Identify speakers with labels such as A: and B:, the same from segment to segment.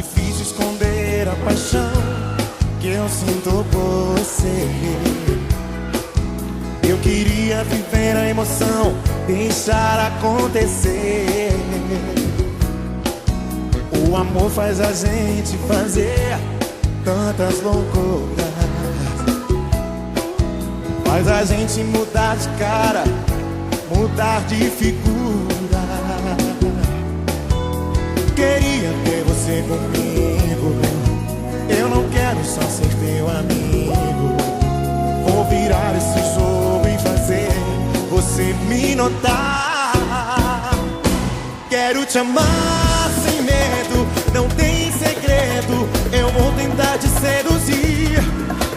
A: difícil esconder a paixão que eu sinto por você. Eu queria viver a emoção, deixar acontecer. O amor faz a gente fazer tantas loucuras, faz a gente mudar de cara, mudar de figura. Queria ter você comigo, eu não quero só ser teu amigo. Vou virar esse jogo e fazer você me notar. Quero te amar sem medo, não tem segredo, eu vou tentar te seduzir.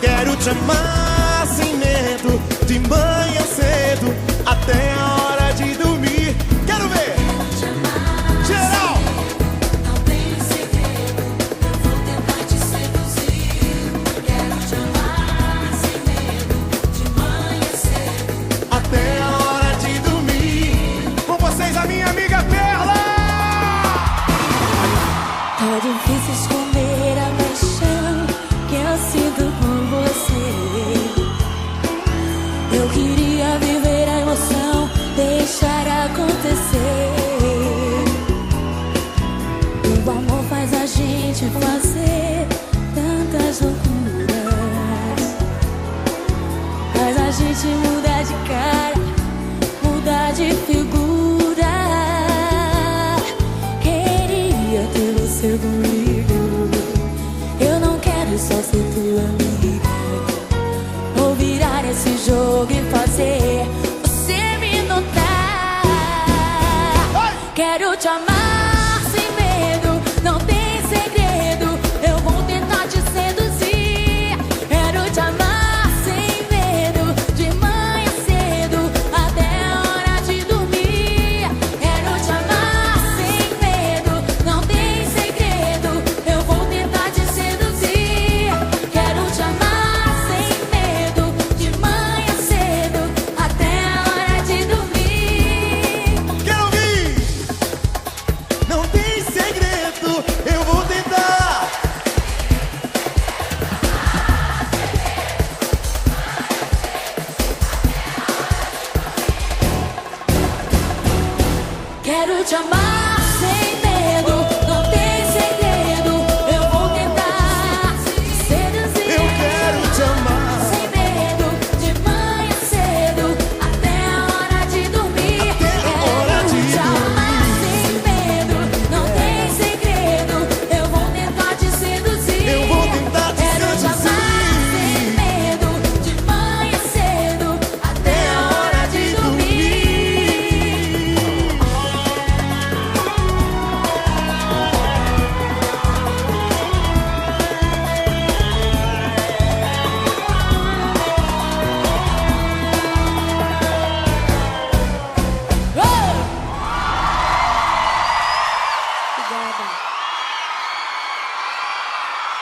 A: Quero te amar sem medo, de manhã cedo até a hora de dormir. Quero ver! Geral!
B: Não tem segredo, eu vou tentar te seduzir. Quero te amar sem medo, de manhã cedo
A: Até a hora de dormir. Com vocês, a minha amiga Perla!
B: Tá difícil esconder a paixão que eu sinto por você. Eu queria viver a emoção, deixar acontecer. O amor faz a gente fazer tantas loucuras, faz a gente mudar de cara, mudar de figura. Queria ter você comigo, eu não quero só ser tua amiga. Vou virar esse jogo e fazer você me notar. Quero te amar sem medo, não tem segredo, eu vou tentar te seduzir. Quero te amar sem medo, de manhã cedo até a hora de dormir. Quero te amar sem medo, não tem segredo, eu vou tentar te seduzir. Quero te amar sem medo, de manhã cedo até a hora de dormir.
A: Quero ouvir! Não tem segredo, eu vou tentar.
B: Quero te amar